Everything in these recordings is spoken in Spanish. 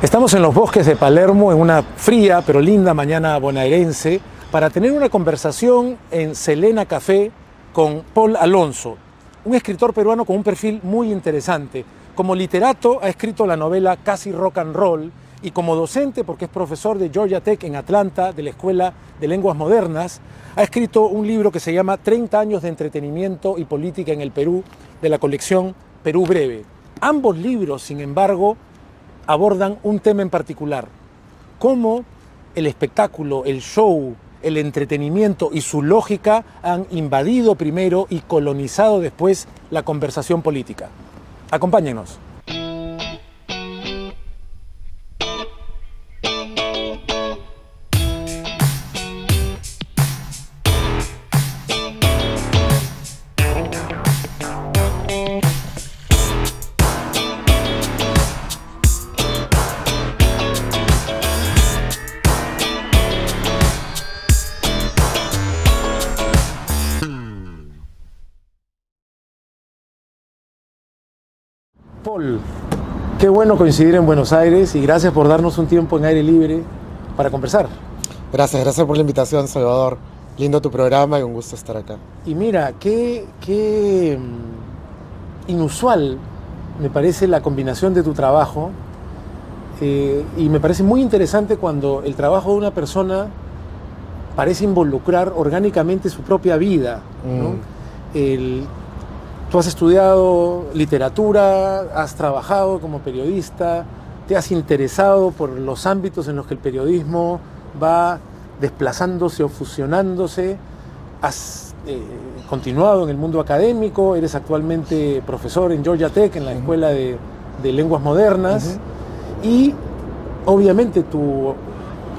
Estamos en los bosques de Palermo en una fría pero linda mañana bonaerense para tener una conversación en Selena Café con Paul Alonso, un escritor peruano con un perfil muy interesante. Como literato ha escrito la novela Casi Rock and Roll y como docente, porque es profesor de Georgia Tech en Atlanta, de la Escuela de Lenguas Modernas, ha escrito un libro que se llama 30 años de entretenimiento y política en el Perú, de la colección Perú Breve. Ambos libros, sin embargo, abordan un tema en particular: cómo el espectáculo, el show, el entretenimiento y su lógica han invadido primero y colonizado después la conversación política. Acompáñenos. Paul, qué bueno coincidir en Buenos Aires y gracias por darnos un tiempo en aire libre para conversar. Gracias por la invitación, Salvador. Lindo tu programa y un gusto estar acá. Y mira, qué inusual me parece la combinación de tu trabajo y me parece muy interesante cuando el trabajo de una persona parece involucrar orgánicamente su propia vida, ¿no? Tú has estudiado literatura, has trabajado como periodista, te has interesado por los ámbitos en los que el periodismo va desplazándose o fusionándose, has continuado en el mundo académico, eres actualmente profesor en Georgia Tech, en la Escuela de Lenguas Modernas, y obviamente tu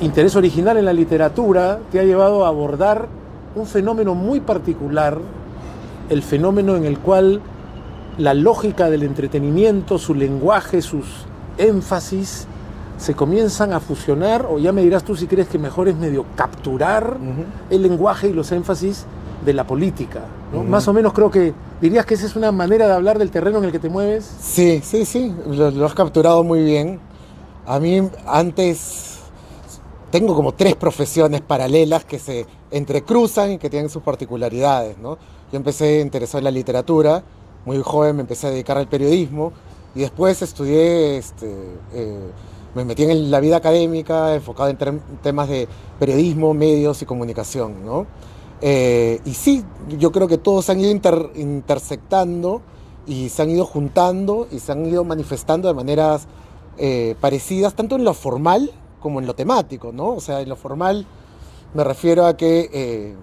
interés original en la literatura te ha llevado a abordar un fenómeno muy particular, el fenómeno en el cual la lógica del entretenimiento, su lenguaje, sus énfasis se comienzan a fusionar, o ya me dirás tú si crees que mejor es medio capturar el lenguaje y los énfasis de la política, ¿no? Más o menos creo que dirías que esa es una manera de hablar del terreno en el que te mueves. Sí, lo has capturado muy bien. A mí antes tengo como 3 profesiones paralelas que se entrecruzan y que tienen sus particularidades, ¿no? Yo empecé interesado en la literatura, muy joven me empecé a dedicar al periodismo y después estudié, me metí en la vida académica, enfocado en temas de periodismo, medios y comunicación, ¿no? Y sí, yo creo que todos se han ido intersectando y se han ido juntando y se han ido manifestando de maneras parecidas, tanto en lo formal como en lo temático, ¿no? O sea, en lo formal me refiero a que,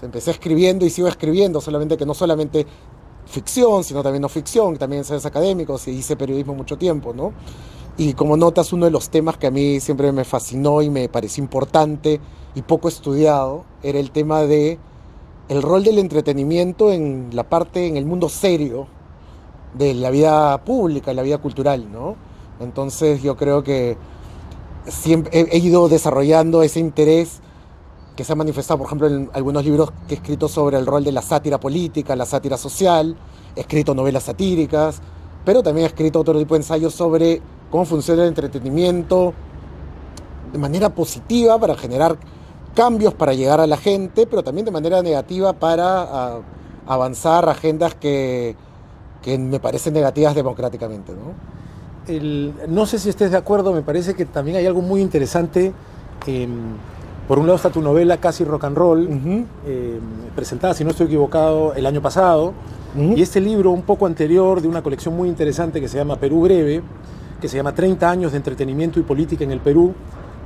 empecé escribiendo y sigo escribiendo, solamente que no solamente ficción, sino también no ficción, también ensayos académicos, y hice periodismo mucho tiempo, ¿no? Y como notas, uno de los temas que a mí siempre me fascinó y me pareció importante y poco estudiado, era el tema de el rol del entretenimiento en la parte, en el mundo serio de la vida pública, la vida cultural, ¿no? Entonces yo creo que siempre he ido desarrollando ese interés que se ha manifestado, por ejemplo, en algunos libros que he escrito sobre el rol de la sátira política, la sátira social, he escrito novelas satíricas, pero también he escrito otro tipo de ensayos sobre cómo funciona el entretenimiento de manera positiva para generar cambios, para llegar a la gente, pero también de manera negativa para avanzar agendas que me parecen negativas democráticamente, ¿no? No sé si estés de acuerdo, me parece que también hay algo muy interesante. Por un lado está tu novela Casi Rock and Roll, presentada, si no estoy equivocado, el año pasado, y este libro un poco anterior de una colección muy interesante que se llama Perú Breve, que se llama 30 años de entretenimiento y política en el Perú,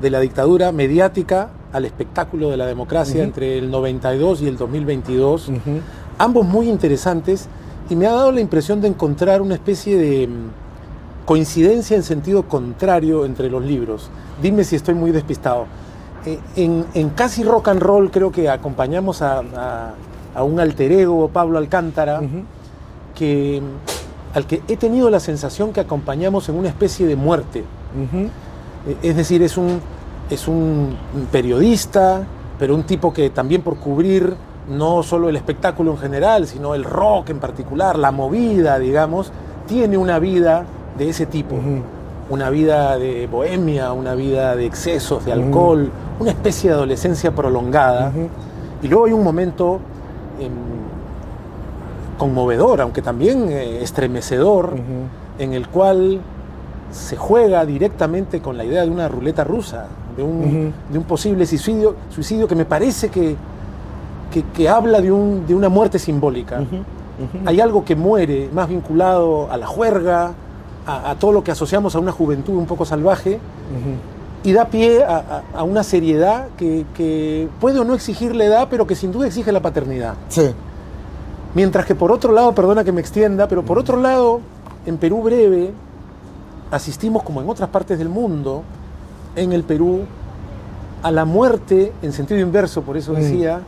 de la dictadura mediática al espectáculo de la democracia entre el 92 y el 2022, ambos muy interesantes, y me ha dado la impresión de encontrar una especie de coincidencia en sentido contrario entre los libros. Dime si estoy muy despistado. En Casi Rock and Roll creo que acompañamos a un alter ego, Pablo Alcántara, al que he tenido la sensación que acompañamos en una especie de muerte. Es decir, es un periodista, pero un tipo que también por cubrir no solo el espectáculo en general, sino el rock en particular, la movida, digamos, tiene una vida de ese tipo. una vida de bohemia, una vida de excesos, de alcohol, una especie de adolescencia prolongada. Y luego hay un momento conmovedor, aunque también estremecedor, en el cual se juega directamente con la idea de una ruleta rusa, de un posible suicidio que me parece que habla de una muerte simbólica. Hay algo que muere más vinculado a la juerga, a todo lo que asociamos a una juventud un poco salvaje, y da pie a una seriedad que puede o no exigir la edad, pero que sin duda exige la paternidad. Sí. Mientras que por otro lado, perdona que me extienda, pero por otro lado, en Perú Breve, asistimos, como en otras partes del mundo, en el Perú, a la muerte, en sentido inverso, por eso decía,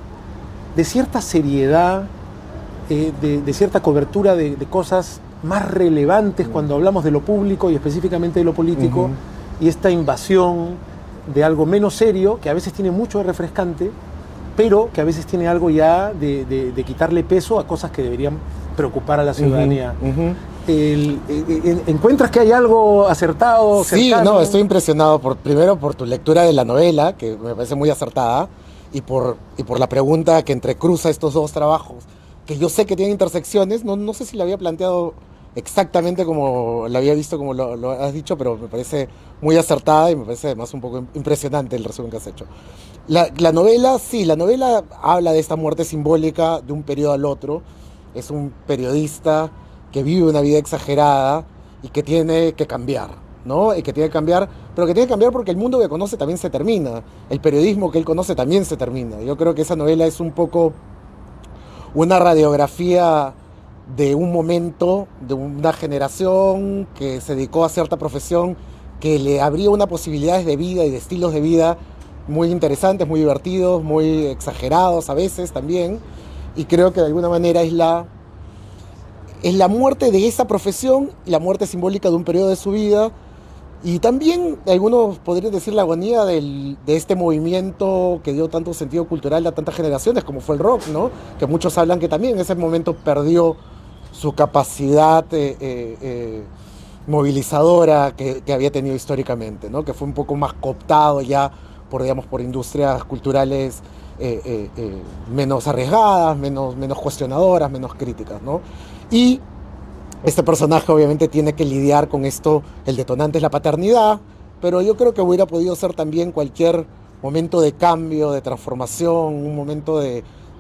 de cierta seriedad, de cierta cobertura de cosas más relevantes cuando hablamos de lo público y específicamente de lo político, y esta invasión de algo menos serio, que a veces tiene mucho de refrescante, pero que a veces tiene algo ya de quitarle peso a cosas que deberían preocupar a la ciudadanía. ¿Encuentras que hay algo acertado, cercano? Sí, no, estoy impresionado primero por tu lectura de la novela, que me parece muy acertada, y por la pregunta que entrecruza estos dos trabajos, que yo sé que tienen intersecciones. No sé si la había planteado exactamente como la había visto, como lo has dicho, pero me parece muy acertada y me parece además un poco impresionante el resumen que has hecho. La novela, sí, la novela habla de esta muerte simbólica de un periodo al otro. Es un periodista que vive una vida exagerada y que tiene que cambiar, ¿no? Y que tiene que cambiar, pero que tiene que cambiar porque el mundo que conoce también se termina. El periodismo que él conoce también se termina. Yo creo que esa novela es un poco una radiografía de un momento, de una generación que se dedicó a cierta profesión que le abría unas posibilidades de vida y de estilos de vida muy interesantes, muy divertidos, muy exagerados a veces también, y creo que de alguna manera es la muerte de esa profesión, la muerte simbólica de un periodo de su vida, y también algunos podrían decir la agonía de este movimiento que dio tanto sentido cultural a tantas generaciones como fue el rock, ¿no? Que muchos hablan que también en ese momento perdió su capacidad movilizadora que había tenido históricamente, ¿no? Que fue un poco más cooptado ya por industrias culturales menos arriesgadas, menos cuestionadoras, menos críticas, ¿no? Y este personaje obviamente tiene que lidiar con esto. El detonante es la paternidad, pero yo creo que hubiera podido ser también cualquier momento de cambio, de transformación, un momento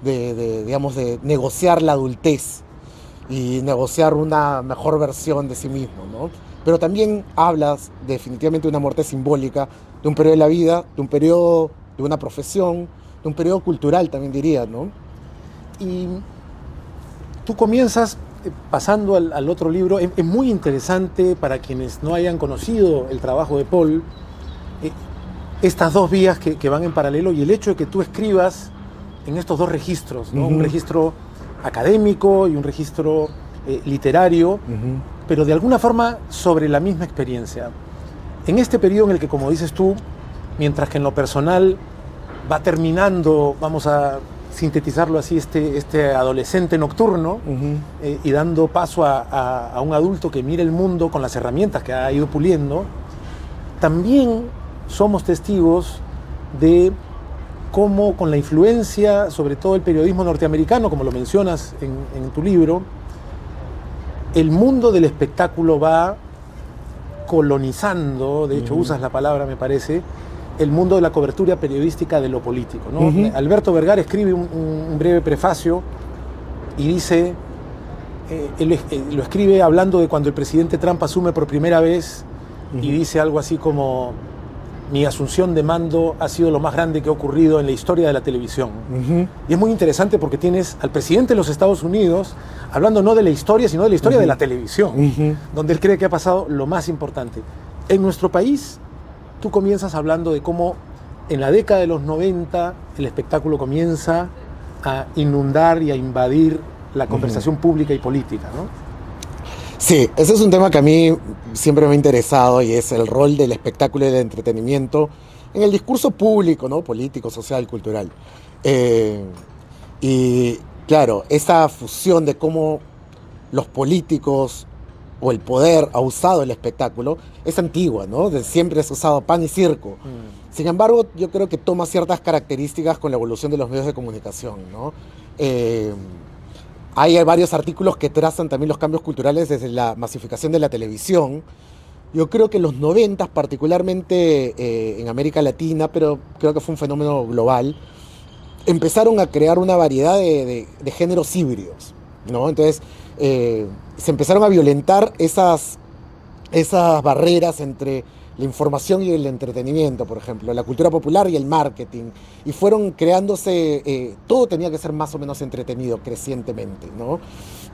digamos, de negociar la adultez y negociar una mejor versión de sí mismo, ¿no? Pero también hablas definitivamente de una muerte simbólica, de un periodo de la vida, de un periodo de una profesión, de un periodo cultural también diría, ¿no? Y tú comienzas pasando al otro libro. Es muy interesante para quienes no hayan conocido el trabajo de Paul, estas dos vías que van en paralelo, y el hecho de que tú escribas en estos dos registros, ¿no? Un registro académico y un registro literario, pero de alguna forma sobre la misma experiencia. En este periodo en el que, como dices tú, mientras que en lo personal va terminando, vamos a sintetizarlo así, este adolescente nocturno, y dando paso a un adulto que mira el mundo con las herramientas que ha ido puliendo, también somos testigos de cómo, con la influencia, sobre todo el periodismo norteamericano, como lo mencionas en tu libro, el mundo del espectáculo va colonizando, de hecho usas la palabra, me parece, el mundo de la cobertura periodística de lo político, ¿no? Alberto Vergara escribe un breve prefacio y dice, él lo escribe hablando de cuando el presidente Trump asume por primera vez, y dice algo así como: mi asunción de mando ha sido lo más grande que ha ocurrido en la historia de la televisión. Y es muy interesante porque tienes al presidente de los Estados Unidos hablando no de la historia, sino de la historia de la televisión, donde él cree que ha pasado lo más importante. En nuestro país, tú comienzas hablando de cómo en la década de los 90 el espectáculo comienza a inundar y a invadir la conversación pública y política, ¿no? Sí, ese es un tema que a mí siempre me ha interesado, y es el rol del espectáculo y del entretenimiento en el discurso público, ¿no? Político, social, cultural. Y claro, esa fusión de cómo los políticos o el poder ha usado el espectáculo es antigua, ¿no? Siempre se ha usado pan y circo. Sin embargo, yo creo que toma ciertas características con la evolución de los medios de comunicación, ¿no? Hay varios artículos que trazan también los cambios culturales desde la masificación de la televisión. Yo creo que en los 90, particularmente en América Latina, pero creo que fue un fenómeno global, empezaron a crear una variedad de géneros híbridos, ¿no? Entonces, se empezaron a violentar esas barreras entre la información y el entretenimiento, por ejemplo, la cultura popular y el marketing, y fueron creándose, todo tenía que ser más o menos entretenido crecientemente, ¿no?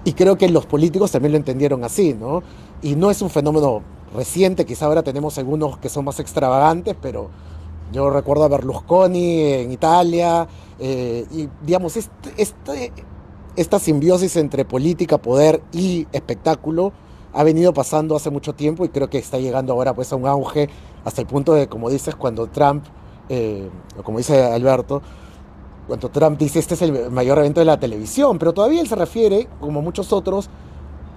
Y creo que los políticos también lo entendieron así, ¿no? Y no es un fenómeno reciente, quizá ahora tenemos algunos que son más extravagantes, pero yo recuerdo a Berlusconi en Italia, y digamos, esta simbiosis entre política, poder y espectáculo ha venido pasando hace mucho tiempo y creo que está llegando ahora pues a un auge hasta el punto de, como dices, cuando Trump, o como dice Alberto, cuando Trump dice este es el mayor evento de la televisión, pero todavía él se refiere, como muchos otros,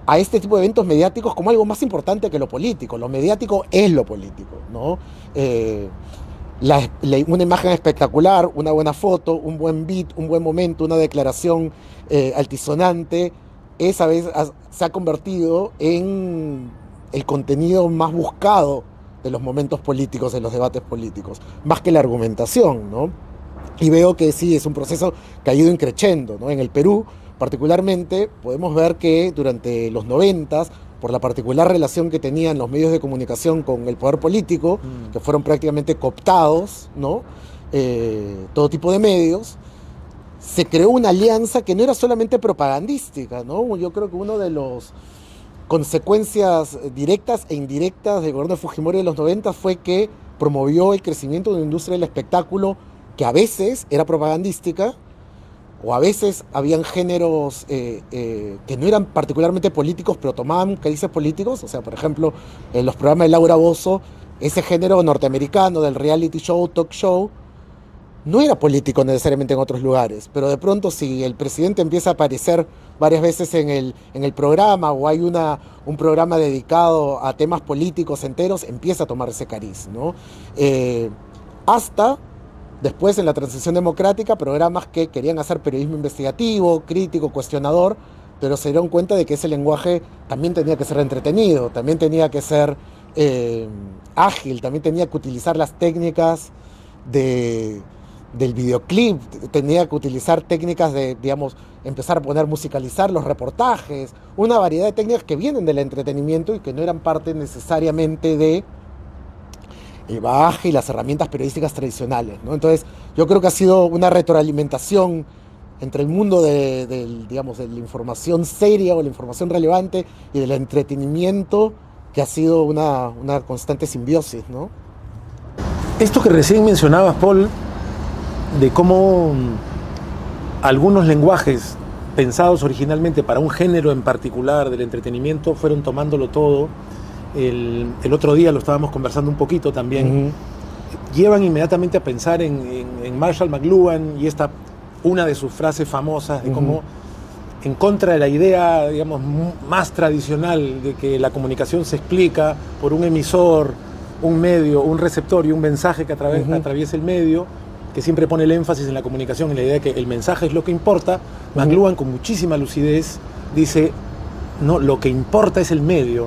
a este tipo de eventos mediáticos como algo más importante que lo político. Lo mediático es lo político, ¿no? Una imagen espectacular, una buena foto, un buen beat, un buen momento, una declaración altisonante, esa vez se ha convertido en el contenido más buscado de los momentos políticos, de los debates políticos, más que la argumentación, ¿no? Y veo que sí, es un proceso que ha ido increciendo, ¿no? En el Perú, particularmente, podemos ver que durante los 90, por la particular relación que tenían los medios de comunicación con el poder político, que fueron prácticamente cooptados, ¿no? Todo tipo de medios, se creó una alianza que no era solamente propagandística, ¿no? Yo creo que una de las consecuencias directas e indirectas del gobierno de Fujimori de los 90 fue que promovió el crecimiento de una industria del espectáculo que a veces era propagandística, o a veces habían géneros que no eran particularmente políticos, pero tomaban carices políticos. O sea, por ejemplo, en los programas de Laura Bozzo, ese género norteamericano del reality show, talk show, no era político necesariamente en otros lugares, pero de pronto si el presidente empieza a aparecer varias veces en el programa, o hay un programa dedicado a temas políticos enteros, empieza a tomar ese cariz, ¿no? Hasta después, en la transición democrática, programas que querían hacer periodismo investigativo, crítico, cuestionador, pero se dieron cuenta de que ese lenguaje también tenía que ser entretenido, también tenía que ser ágil, también tenía que utilizar las técnicas del videoclip, tenía que utilizar técnicas de, digamos, empezar a musicalizar los reportajes, una variedad de técnicas que vienen del entretenimiento y que no eran parte necesariamente de el bagaje y las herramientas periodísticas tradicionales, ¿no? Entonces, yo creo que ha sido una retroalimentación entre el mundo digamos, de la información seria o la información relevante y del entretenimiento, que ha sido una constante simbiosis, ¿no? Esto que recién mencionabas, Paul, de cómo algunos lenguajes pensados originalmente para un género en particular del entretenimiento fueron tomándolo todo. El otro día lo estábamos conversando un poquito también. Llevan inmediatamente a pensar en Marshall McLuhan y una de sus frases famosas de cómo, en contra de la idea, digamos, más tradicional de que la comunicación se explica por un emisor, un medio, un receptor y un mensaje que atraviesa el medio, que siempre pone el énfasis en la comunicación, en la idea de que el mensaje es lo que importa. McLuhan, con muchísima lucidez, dice: no, lo que importa es el medio.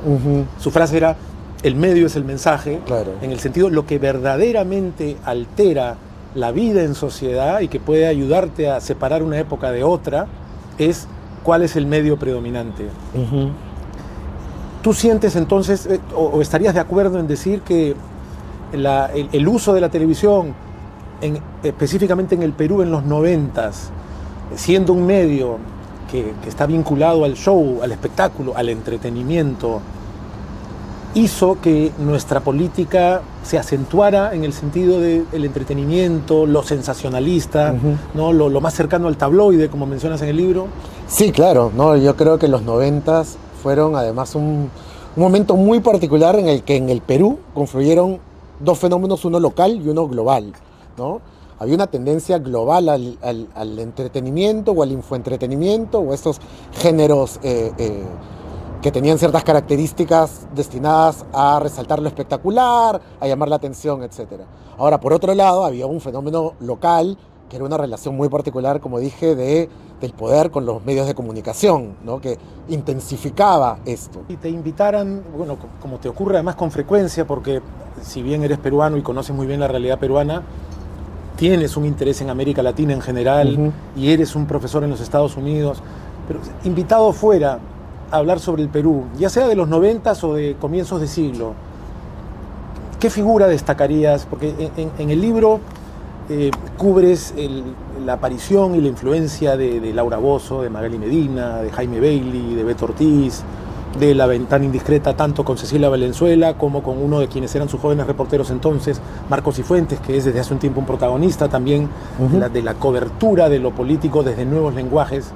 Su frase era: el medio es el mensaje, claro. En el sentido, lo que verdaderamente altera la vida en sociedad y que puede ayudarte a separar una época de otra es cuál es el medio predominante. ¿Tú sientes entonces, o estarías de acuerdo en decir que el uso de la televisión, específicamente en el Perú en los 90s, siendo un medio que está vinculado al show, al espectáculo, al entretenimiento, hizo que nuestra política se acentuara en el sentido del entretenimiento, lo sensacionalista, ¿no? Lo más cercano al tabloide, como mencionas en el libro? Sí, claro, ¿no? Yo creo que los 90s fueron además un momento muy particular en el que en el Perú confluyeron dos fenómenos, uno local y uno global, ¿no? Había una tendencia global al entretenimiento o al infoentretenimiento o estos géneros que que tenían ciertas características destinadas a resaltar lo espectacular, a llamar la atención, etc. Ahora, por otro lado, había un fenómeno local, que era una relación muy particular, como dije, del poder con los medios de comunicación, ¿no? Que intensificaba esto. Y te invitaran, bueno, como te ocurre además con frecuencia, porque si bien eres peruano y conoces muy bien la realidad peruana, tienes un interés en América Latina en general, y eres un profesor en los Estados Unidos, pero invitado fuera a hablar sobre el Perú, ya sea de los 90s o de comienzos de siglo, ¿qué figura destacarías? Porque en el libro cubres la aparición y la influencia de Laura Bozzo, de Magali Medina, de Jaime Bailey, de Beto Ortiz, de La Ventana Indiscreta, tanto con Cecilia Valenzuela como con uno de quienes eran sus jóvenes reporteros entonces, Marcos Cifuentes, que es desde hace un tiempo un protagonista también de la cobertura de lo político desde nuevos lenguajes.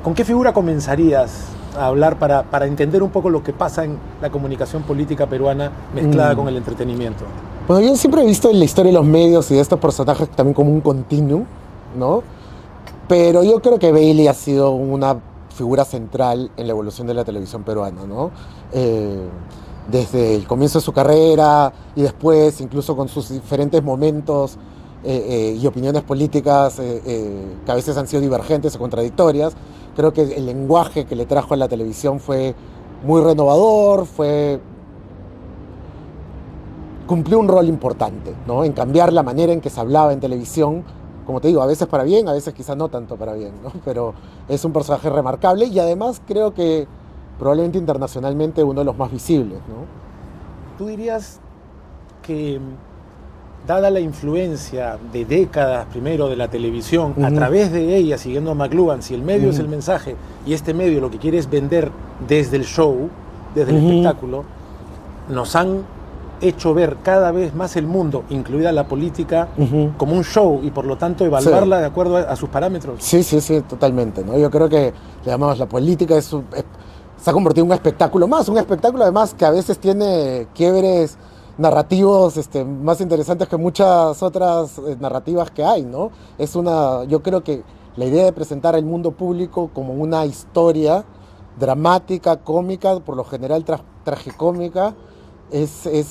¿Con qué figura comenzarías a hablar para entender un poco lo que pasa en la comunicación política peruana mezclada con el entretenimiento? Bueno, yo siempre he visto en la historia de los medios y de estos personajes también como un continuum, ¿no? Pero yo creo que Bailey ha sido una figura central en la evolución de la televisión peruana, ¿no? Desde el comienzo de su carrera y después, incluso con sus diferentes momentos y opiniones políticas que a veces han sido divergentes o contradictorias, creo que el lenguaje que le trajo a la televisión fue muy renovador, cumplió un rol importante, ¿no? En cambiar la manera en que se hablaba en televisión, como te digo, a veces para bien, a veces quizás no tanto para bien, ¿no? Pero es un personaje remarcable y además creo que probablemente internacionalmente uno de los más visibles, ¿no? ¿Tú dirías que, dada la influencia de décadas primero de la televisión, a través de ella, siguiendo a McLuhan, si el medio es el mensaje y este medio lo que quiere es vender desde el show, desde el espectáculo, nos han hecho ver cada vez más el mundo, incluida la política, como un show y por lo tanto evaluarla de acuerdo a sus parámetros? Sí, totalmente, ¿no? Yo creo que, digamos, la política se ha convertido en un espectáculo además que a veces tiene quiebres narrativos más interesantes que muchas otras narrativas que hay, ¿no? Yo creo que la idea de presentar al mundo público como una historia dramática, cómica, por lo general tragicómica, se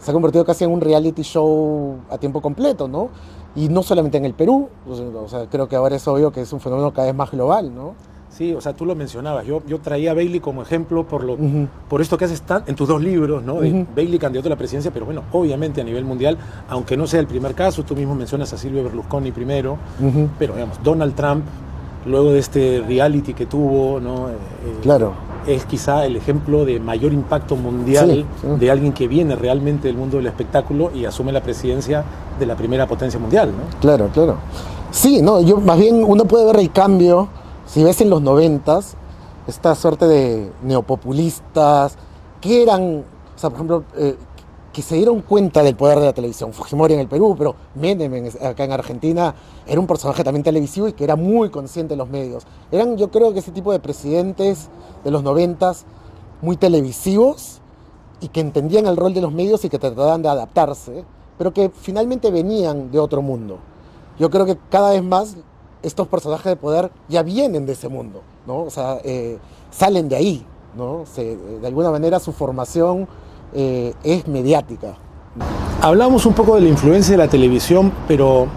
ha convertido casi en un reality show a tiempo completo, ¿no? Y no solamente en el Perú, o sea, creo que ahora es obvio que es un fenómeno cada vez más global, ¿no? Sí, o sea, tú lo mencionabas, yo traía a Bailey como ejemplo por esto que haces en tus dos libros, ¿no? Bailey, candidato a la presidencia, pero bueno, obviamente a nivel mundial, aunque no sea el primer caso, tú mismo mencionas a Silvio Berlusconi primero, pero digamos, Donald Trump, luego de este reality que tuvo, ¿no? Claro. Es quizá el ejemplo de mayor impacto mundial de alguien que viene realmente del mundo del espectáculo y asume la presidencia de la primera potencia mundial, ¿no? Claro. Sí, no, más bien uno puede ver el cambio, si ves en los 90s, esta suerte de neopopulistas que eran, o sea, por ejemplo, que se dieron cuenta del poder de la televisión. Fujimori en el Perú, pero Menem acá en Argentina era un personaje también televisivo y que era muy consciente de los medios. Eran, yo creo que ese tipo de presidentes de los 90s muy televisivos y que entendían el rol de los medios y que trataban de adaptarse, pero que finalmente venían de otro mundo. Yo creo que cada vez más estos personajes de poder ya vienen de ese mundo, ¿no? O sea, salen de ahí, ¿no? De alguna manera su formación es mediática. Hablamos un poco de la influencia de la televisión, pero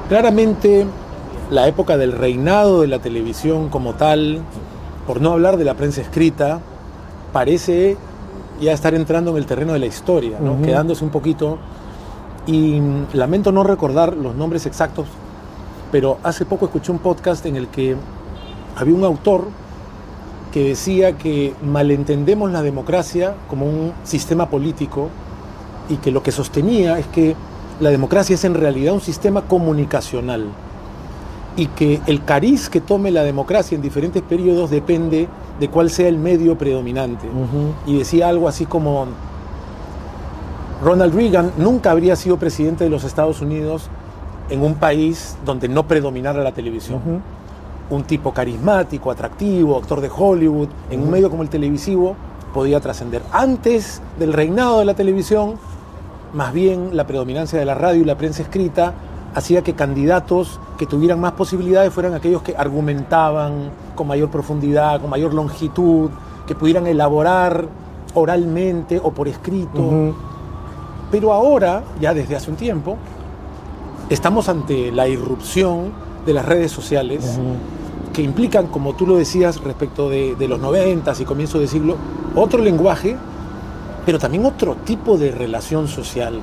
claramente la época del reinado de la televisión como tal, por no hablar de la prensa escrita, parece ya estar entrando en el terreno de la historia, ¿no? Quedándose un poquito. Y lamento no recordar los nombres exactos, pero hace poco escuché un podcast en el que había un autor que decía que malentendemos la democracia como un sistema político y que lo que sostenía es que la democracia es en realidad un sistema comunicacional y que el cariz que tome la democracia en diferentes periodos depende de cuál sea el medio predominante. Y decía algo así como: Ronald Reagan nunca habría sido presidente de los Estados Unidos en un país donde no predominara la televisión. Un tipo carismático, atractivo, actor de Hollywood, en un medio como el televisivo, podía trascender. Antes del reinado de la televisión, más bien la predominancia de la radio y la prensa escrita hacía que candidatos que tuvieran más posibilidades fueran aquellos que argumentaban con mayor profundidad, con mayor longitud, que pudieran elaborar oralmente o por escrito. Pero ahora, ya desde hace un tiempo, estamos ante la irrupción de las redes sociales que implican, como tú lo decías respecto de los 90s y comienzo de siglo, otro lenguaje, pero también otro tipo de relación social.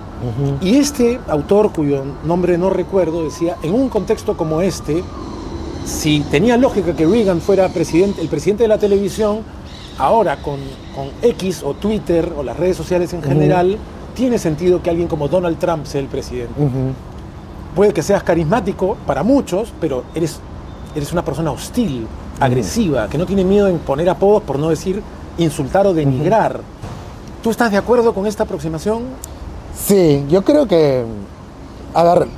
Y este autor, cuyo nombre no recuerdo, decía, en un contexto como este, si tenía lógica que Reagan fuera el presidente de la televisión, ahora con X o Twitter o las redes sociales en general, tiene sentido que alguien como Donald Trump sea el presidente. Puede que seas carismático para muchos, pero eres una persona hostil, agresiva, que no tiene miedo en poner apodos, por no decir insultar o denigrar. ¿Tú estás de acuerdo con esta aproximación? Sí, yo creo que,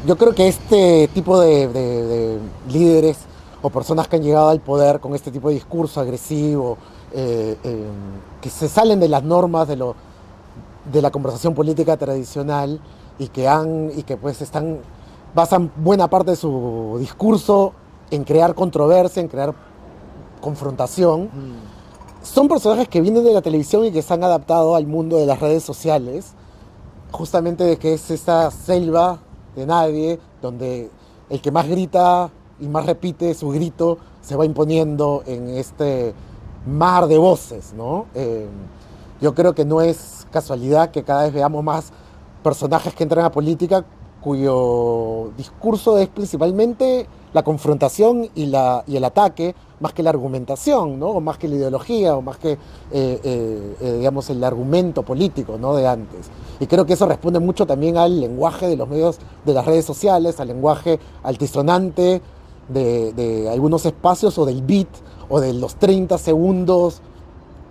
yo creo que este tipo de líderes o personas que han llegado al poder con este tipo de discurso agresivo, que se salen de las normas de la conversación política tradicional y que pues basan buena parte de su discurso en crear controversia, en crear confrontación. Son personajes que vienen de la televisión y que se han adaptado al mundo de las redes sociales, justamente de que es esta selva de nadie, donde el que más grita y más repite su grito se va imponiendo en este mar de voces, ¿no? Yo creo que no es casualidad que cada vez veamos más personajes que entran a política cuyo discurso es principalmente la confrontación y el ataque, más que la argumentación, ¿no? O más que la ideología, o más que digamos, el argumento político, ¿no? De antes. Y creo que eso responde mucho también al lenguaje de los medios de las redes sociales, al lenguaje altisonante de algunos espacios, o del beat, o de los 30 segundos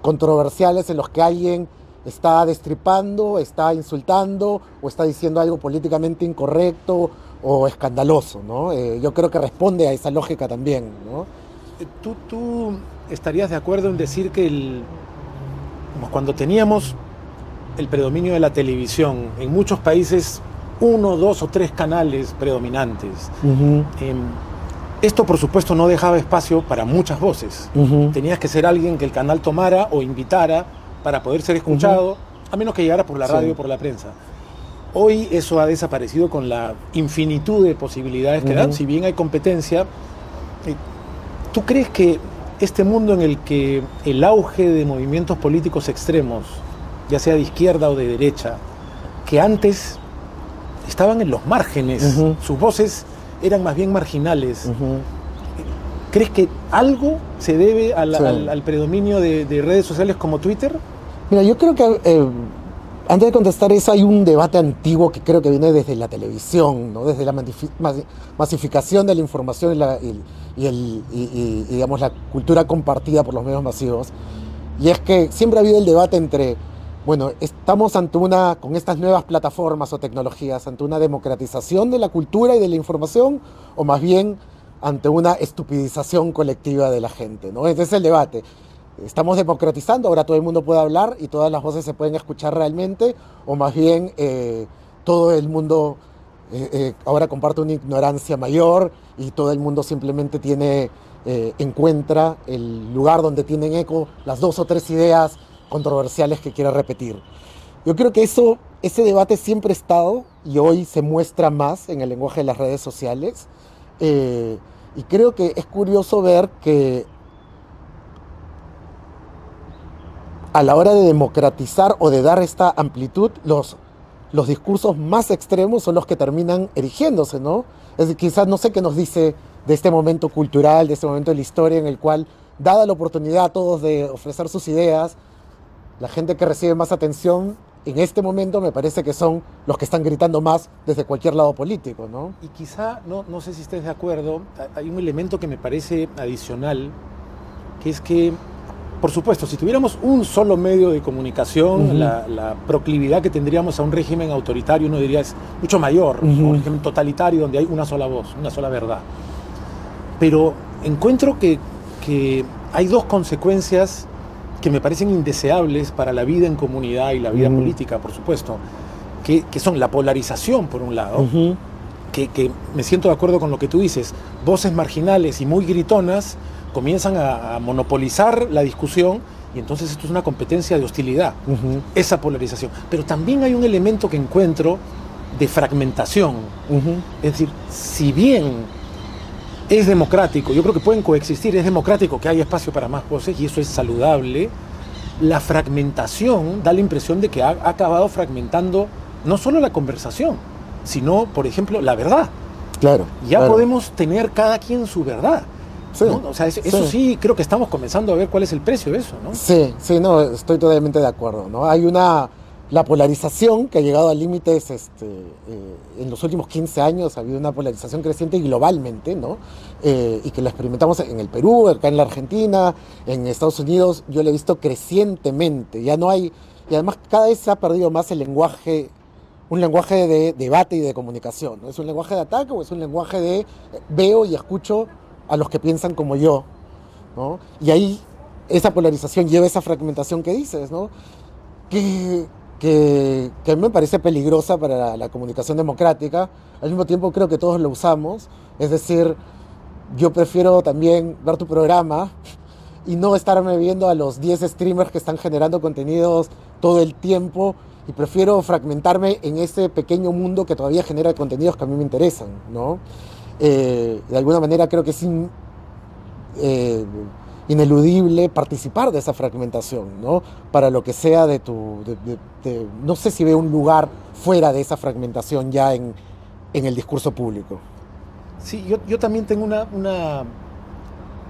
controversiales en los que alguien está destripando, está insultando o está diciendo algo políticamente incorrecto o escandaloso, ¿no? Yo creo que responde a esa lógica también, ¿no? ¿Tú estarías de acuerdo en decir que cuando teníamos el predominio de la televisión, en muchos países 1, 2 o 3 canales predominantes, esto por supuesto no dejaba espacio para muchas voces? Tenías que ser alguien que el canal tomara o invitara para poder ser escuchado, a menos que llegara por la radio o por la prensa. Hoy eso ha desaparecido con la infinitud de posibilidades que dan, si bien hay competencia. ¿Tú crees que este mundo en el que el auge de movimientos políticos extremos, ya sea de izquierda o de derecha, que antes estaban en los márgenes, sus voces eran más bien marginales, ¿crees que algo se debe al predominio de redes sociales como Twitter? Mira, yo creo que antes de contestar eso, hay un debate antiguo que creo que viene desde la televisión, ¿no? Desde la masificación de la información y digamos, la cultura compartida por los medios masivos. Y es que siempre ha habido el debate entre, bueno, estamos con estas nuevas plataformas o tecnologías, ante una democratización de la cultura y de la información, o más bien ante una estupidización colectiva de la gente, ¿no? Ese es el debate. Estamos democratizando, ahora todo el mundo puede hablar y todas las voces se pueden escuchar realmente, o más bien todo el mundo ahora comparte una ignorancia mayor y todo el mundo simplemente encuentra el lugar donde tienen eco las 2 o 3 ideas controversiales que quiere repetir. Yo creo que ese debate siempre ha estado y hoy se muestra más en el lenguaje de las redes sociales, y creo que es curioso ver que a la hora de democratizar o de dar esta amplitud, los discursos más extremos son los que terminan erigiéndose, ¿no? Es decir, quizás no sé qué nos dice de este momento cultural, de este momento de la historia en el cual, dada la oportunidad a todos de ofrecer sus ideas, la gente que recibe más atención en este momento me parece que son los que están gritando más desde cualquier lado político, ¿no? Y quizá, no sé si estés de acuerdo, hay un elemento que me parece adicional, que es que, por supuesto, si tuviéramos un solo medio de comunicación, la proclividad que tendríamos a un régimen autoritario, uno diría, es mucho mayor, ¿no? Un régimen totalitario donde hay una sola voz, una sola verdad. Pero encuentro que hay 2 consecuencias que me parecen indeseables para la vida en comunidad y la vida política, por supuesto, que son la polarización, por un lado, que me siento de acuerdo con lo que tú dices, voces marginales y muy gritonas comienzan a monopolizar la discusión y entonces esto es una competencia de hostilidad, esa polarización. Pero también hay un elemento que encuentro de fragmentación. Es decir, si bien es democrático, yo creo que pueden coexistir, es democrático que haya espacio para más voces y eso es saludable, la fragmentación da la impresión de que ha acabado fragmentando no solo la conversación, sino, por ejemplo, la verdad. Claro. Ya claro. podemos tener cada quien su verdad. Sí, ¿no? O sea, eso sí, creo que estamos comenzando a ver cuál es el precio de eso, ¿no? Sí, sí, no, estoy totalmente de acuerdo, ¿no? Hay la polarización que ha llegado a límites, en los últimos 15 años ha habido una polarización creciente globalmente, ¿no? Y que la experimentamos en el Perú, acá en la Argentina, en Estados Unidos, yo la he visto crecientemente, ya no hay, y además cada vez se ha perdido más el lenguaje, un lenguaje de debate y de comunicación, ¿no? ¿Es un lenguaje de ataque o es un lenguaje de veo y escucho a los que piensan como yo, ¿no? Y ahí esa polarización lleva a esa fragmentación que dices, ¿no? Que a mí me parece peligrosa para la comunicación democrática. Al mismo tiempo creo que todos lo usamos. Es decir, yo prefiero también ver tu programa y no estarme viendo a los 10 streamers que están generando contenidos todo el tiempo y prefiero fragmentarme en ese pequeño mundo que todavía genera contenidos que a mí me interesan, ¿no? De alguna manera creo que es ineludible participar de esa fragmentación, ¿no? Para lo que sea no sé si veo un lugar fuera de esa fragmentación ya en el discurso público. Sí, yo también tengo una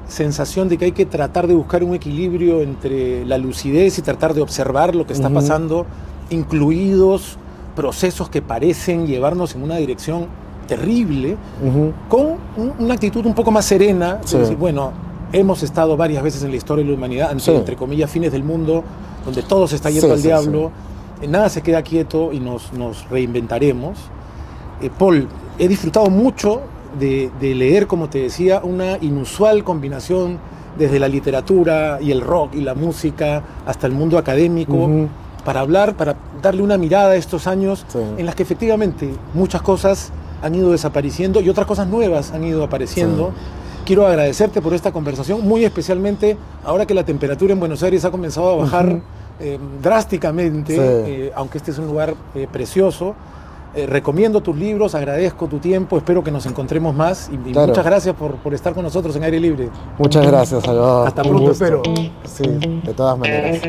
sensación de que hay que tratar de buscar un equilibrio entre la lucidez y tratar de observar lo que está pasando, incluidos procesos que parecen llevarnos en una dirección terrible, con una actitud un poco más serena, de decir, bueno, hemos estado varias veces en la historia de la humanidad, entre comillas, fines del mundo, donde todo se está yendo al diablo, nada se queda quieto y nos reinventaremos. Paul, he disfrutado mucho de leer, como te decía, una inusual combinación desde la literatura y el rock y la música hasta el mundo académico, para hablar, para darle una mirada a estos años en las que efectivamente muchas cosas han ido desapareciendo y otras cosas nuevas han ido apareciendo. Quiero agradecerte por esta conversación, muy especialmente ahora que la temperatura en Buenos Aires ha comenzado a bajar drásticamente, aunque este es un lugar precioso. Recomiendo tus libros, agradezco tu tiempo, espero que nos encontremos más y muchas gracias por estar con nosotros en Aire Libre. Muchas gracias, Salvador. Hasta pronto, espero. Sí, de todas maneras.